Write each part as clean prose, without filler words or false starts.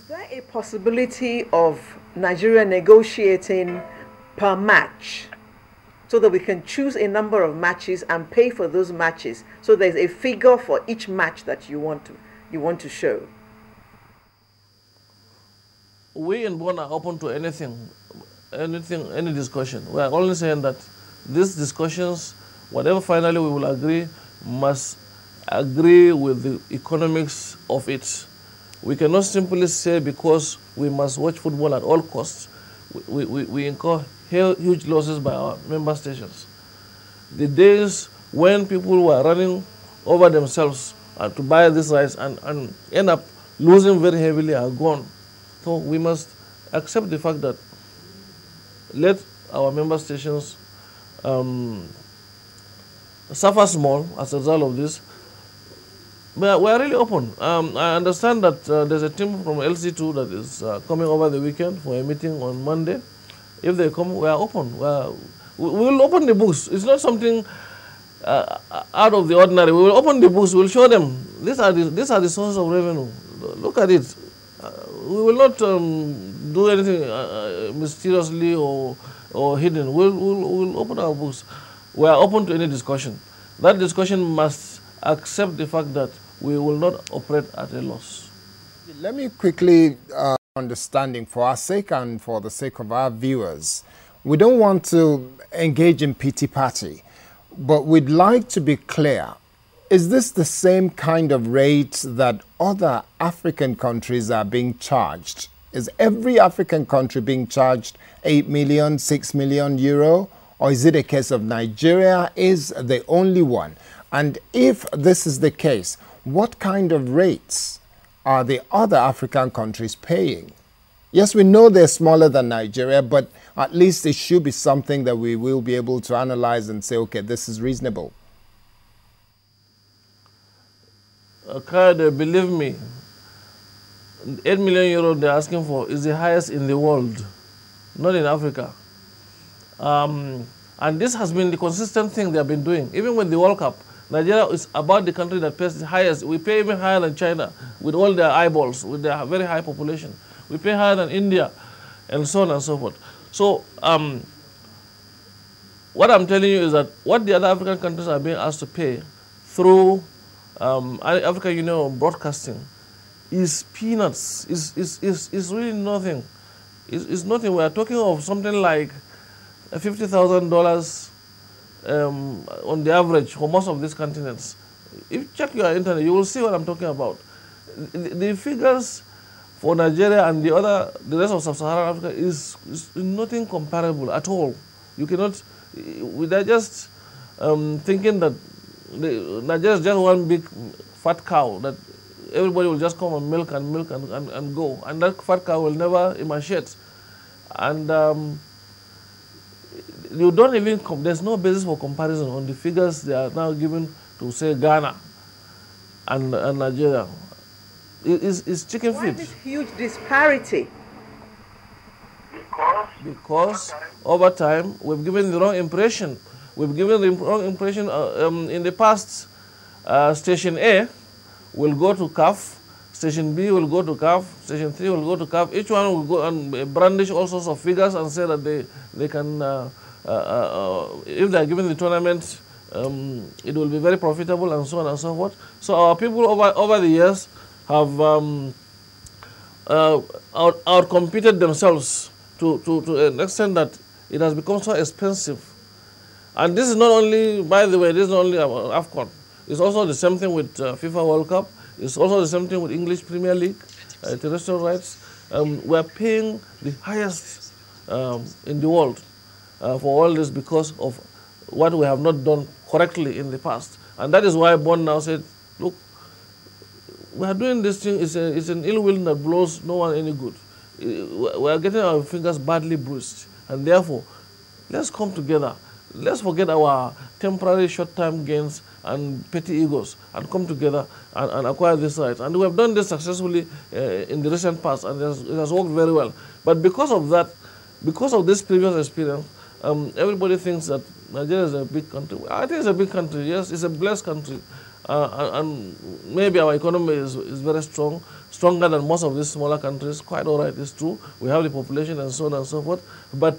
there a possibility of Nigeria negotiating per match so that we can choose a number of matches and pay for those matches? So there's a figure for each match that you want to show. We in Bonn are open to anything, any discussion. We are only saying that these discussions, whatever finally we will agree, must agree with the economics of it. We cannot simply say because we must watch football at all costs, we incur huge losses by our member stations. The days when people were running over themselves to buy these rights and end up losing very heavily are gone. So we must accept the fact that let our member stations suffer small as a result of this. But we are really open. I understand that there's a team from LC2 that is coming over the weekend for a meeting on Monday. If they come, we are open. We will open the books. It's not something out of the ordinary. We will open the books. We will show them these are the sources of revenue. Look at it. We will not do anything mysteriously or hidden. We'll open our books. We are open to any discussion. That discussion must accept the fact that we will not operate at a loss. Let me quickly understanding for our sake and for the sake of our viewers. We don't want to engage in pity party, but we'd like to be clear. Is this the same kind of rate that other African countries are being charged? Is every African country being charged 8 million, 6 million euro? Or is it a case of Nigeria is the only one? And if this is the case, what kind of rates are the other African countries paying? Yes, we know they're smaller than Nigeria, but at least it should be something that we will be able to analyze and say, okay, this is reasonable. Believe me, 8 million euros they're asking for is the highest in the world, not in Africa. And this has been the consistent thing they have been doing. Even with the World Cup, Nigeria is about the country that pays the highest. We pay even higher than China with all their eyeballs, with their very high population. We pay higher than India, and so on and so forth. So what I'm telling you is that what the other African countries are being asked to pay through African Union of Broadcasting is peanuts. Is really nothing. It's nothing. We are talking of something like $50,000 on the average for most of these continents. If you check your internet, you will see what I'm talking about. The figures for Nigeria and the rest of sub-Saharan Africa is nothing comparable at all. You cannot. They're just thinking that Nigeria is just one big fat cow that everybody will just come and milk and go, and that fat cow will never emancipate. And you don't even, there's no basis for comparison on the figures they are now given to, say, Ghana and Nigeria. It's chicken feed. Why this huge disparity? Because over time, we've given the wrong impression. We've given the wrong impression in the past. Station A will go to CAF, Station B will go to CAF, Station 3 will go to CAF. Each one will go and brandish all sorts of figures and say that they can, if they are given the tournament, it will be very profitable and so on and so forth. So our people over the years have outcompeted themselves to an extent that it has become so expensive. And this is not only, by the way, this is not only about AFCON. It's also the same thing with FIFA World Cup. It's also the same thing with English Premier League, terrestrial rights. We are paying the highest in the world for all this because of what we have not done correctly in the past. And that is why Bond now said, look, we are doing this thing, it's an ill will that blows no one any good. We are getting our fingers badly bruised. And therefore, let's come together. Let's forget our temporary short-term gains and petty egos and come together and acquire this right. And we have done this successfully in the recent past, and it has worked very well. But because of that, because of this previous experience, everybody thinks that Nigeria is a big country. I think it's a big country, yes, it's a blessed country. And maybe our economy is very strong. stronger than most of these smaller countries. Quite all right, it's true. We have the population and so on and so forth. But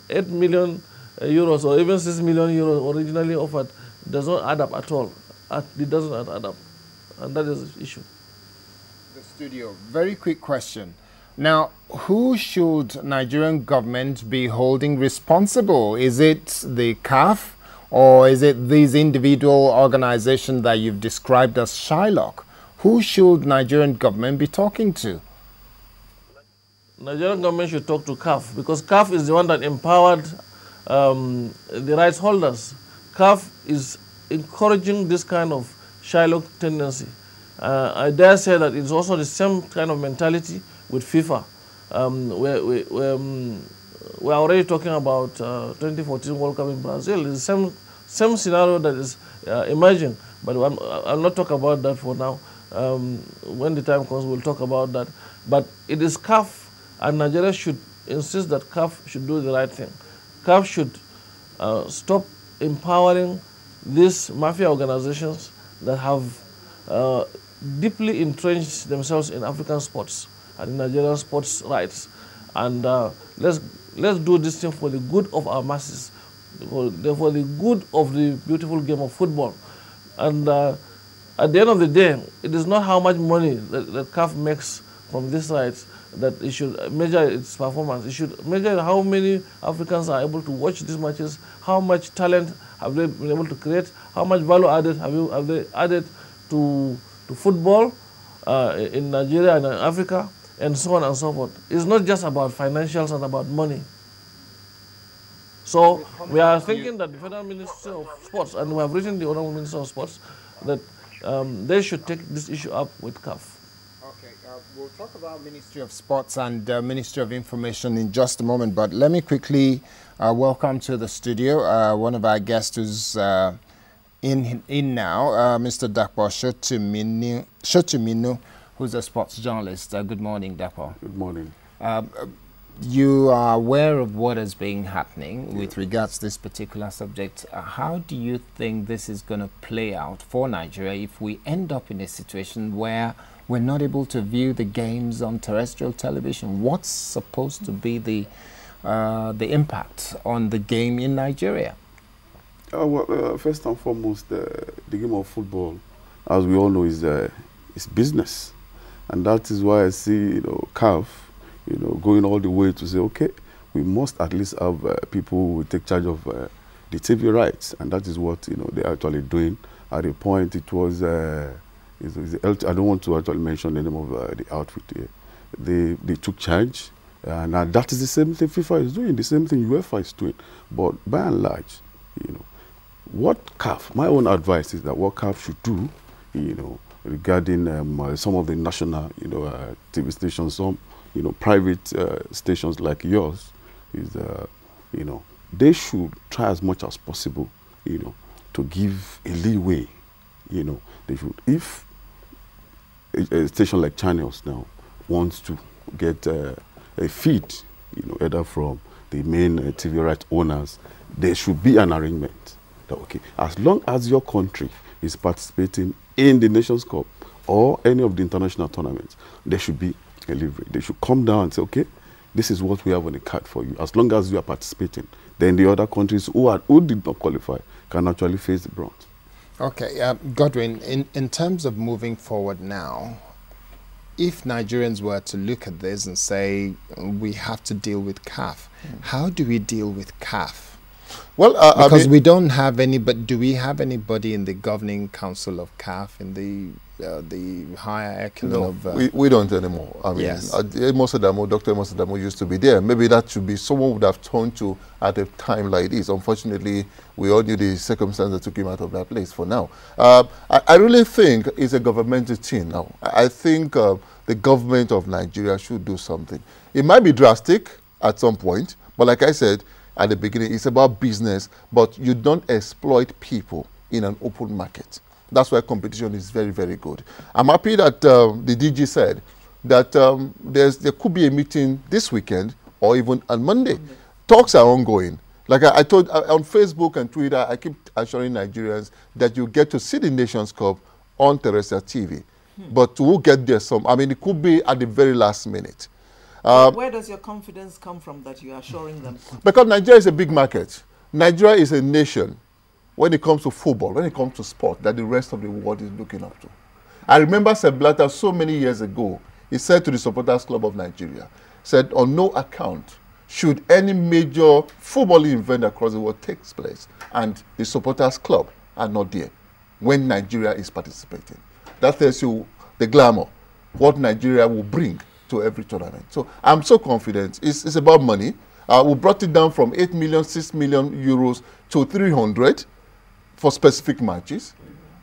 8 million euros or even 6 million euros originally offered does not add up at all. It doesn't add up. And that is the issue. The studio, very quick question. Now, who should Nigerian government be holding responsible? Is it the CAF or is it these individual organizations that you've described as Shylock? Who should Nigerian government be talking to? Nigerian government should talk to CAF because CAF is the one that empowered the rights holders. CAF is encouraging this kind of Shylock tendency. I dare say that it's also the same kind of mentality with FIFA. We're already talking about 2014 World Cup in Brazil. It's the same scenario that is emerging, but I'll not talk about that for now. When the time comes, we'll talk about that. But it is CAF, and Nigeria should insist that CAF should do the right thing. CAF should stop empowering these mafia organizations that have deeply entrenched themselves in African sports and in Nigerian sports rights. And let's do this thing for the good of our masses, for the good of the beautiful game of football. And at the end of the day, it is not how much money that CAF makes from these rights that it should measure its performance. It should measure how many Africans are able to watch these matches, how much talent have they been able to create, how much value added have they added to football in Nigeria and in Africa, and so on and so forth. It's not just about financials and about money. So we are thinking that the Federal Ministry of Sports, and we have written the Honorable Minister of Sports, that they should take this issue up with CAF. Okay, we'll talk about Ministry of Sports and Ministry of Information in just a moment, but let me quickly welcome to the studio one of our guests who's in now, Mr. Dapo Shotuminu, who's a sports journalist. Good morning, Dapo. Good morning. You are aware of what is being happening with regards to this particular subject. How do you think this is going to play out for Nigeria if we end up in a situation where we're not able to view the games on terrestrial television? What's supposed to be the impact on the game in Nigeria? Well, first and foremost, the game of football, as we all know, is business, and that is why I see, CAF, going all the way to say, okay, we must at least have people who will take charge of the TV rights, and that is what they're actually doing. At a point, it was I don't want to actually mention the name of the outfit here. They took charge, and that is the same thing FIFA is doing, the same thing UEFA is doing. But by and large, what CAF, my own advice is that what CAF should do, regarding some of the national, TV stations, some, private stations like yours, is, they should try as much as possible, to give a leeway, they should, if a station like Channels now wants to get a feed, either from the main TV rights owners, there should be an arrangement. Okay, as long as your country is participating in the Nations Cup or any of the international tournaments, there should be a leeway. They should come down and say, okay, this is what we have on the card for you. As long as you are participating, then the other countries who did not qualify can actually face the brunt. Okay, Godwin, in terms of moving forward now, if Nigerians were to look at this and say, we have to deal with CAF, how do we deal with CAF? Well, because we don't have any, but do we have anybody in the governing council of CAF, in the higher echelon of... we don't anymore. I mean, yes. Dr. Mosadamo used to be there. Maybe that should be someone would have turned to at a time like this. Unfortunately, we all knew the circumstance that took him out of that place for now. I really think it's a governmental thing now. I think the government of Nigeria should do something. It might be drastic at some point, but like I said, at the beginning, it's about business, but you don't exploit people in an open market. That's why competition is very, very good. I'm happy that the DG said that there could be a meeting this weekend or even on Monday. Talks are ongoing. Like I told on Facebook and Twitter, I keep assuring Nigerians that you get to see the Nations Cup on terrestrial TV. But we'll get there some. I mean, it could be at the very last minute. Where does your confidence come from that you are assuring them? Because Nigeria is a big market. Nigeria is a nation when it comes to football, when it comes to sport, that the rest of the world is looking up to. I remember Sepp Blatter so many years ago, he said to the Supporters Club of Nigeria, said, on no account should any major footballing event across the world take place and the Supporters Club are not there when Nigeria is participating. That tells you the glamour, what Nigeria will bring to every tournament. So I'm so confident. It's about money. We brought it down from 8 million, 6 million euros to 300 for specific matches.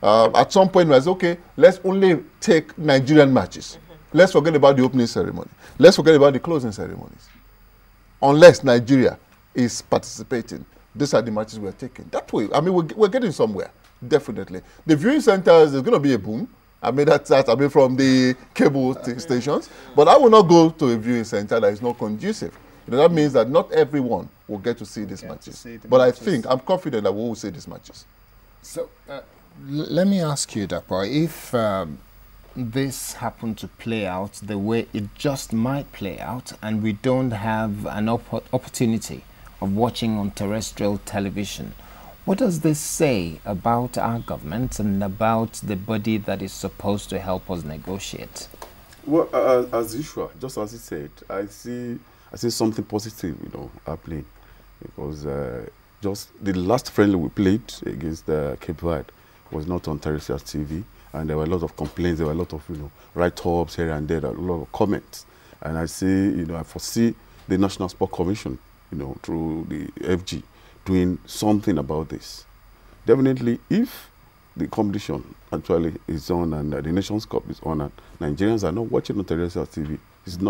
At some point, we said, okay, let's only take Nigerian matches. Let's forget about the opening ceremony. Let's forget about the closing ceremonies. Unless Nigeria is participating, these are the matches we're taking. That way, I mean, we're getting somewhere, definitely. The viewing centers is going to be a boom. I mean, I mean, from the cable stations. But I will not go to a viewing center that is not conducive. You know, that means that not everyone will get to see these matches. But I think, I'm confident that we will see these matches. So, let me ask you, Dapo, if this happened to play out the way it just might play out, and we don't have an opportunity of watching on terrestrial television, what does this say about our government and about the body that is supposed to help us negotiate? Well, as usual, just as he said, I see something positive, you know, happening, because just the last friendly we played against Cape Verde was not on terrestrial TV, and there were a lot of complaints, there were a lot of, you know, write-ups here and there, a lot of comments, and I foresee the National Sport Commission, you know, through the FG, doing something about this. Definitely, if the competition actually is on and the Nations Cup is on and Nigerians are not watching on terrestrial TV, it's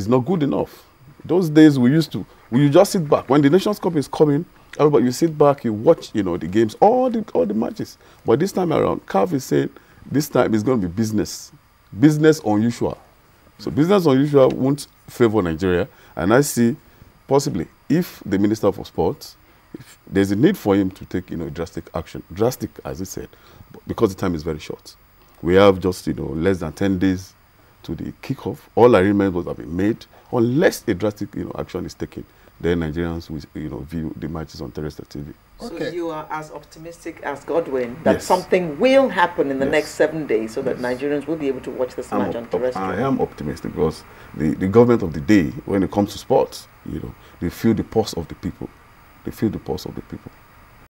not good enough. Those days we just sit back. When the Nations Cup is coming, everybody, you sit back, you watch, you know, the games, all the matches. But this time around, CAF is saying this time is going to be business unusual. So business unusual won't favor Nigeria, and I see possibly if the Minister for Sports, if there's a need for him to take, you know, drastic action, drastic as he said, because the time is very short. We have just, you know, less than 10 days to the kickoff. All arrangements have been made. Unless a drastic, you know, action is taken, then Nigerians will, you know, view the matches on terrestrial TV. So you are as optimistic as Godwin that something will happen in the next 7 days so that Nigerians will be able to watch this match on terrestrial. I am optimistic because the government of the day, when it comes to sports, you know, they feel the pulse of the people. They feel the pulse of the people.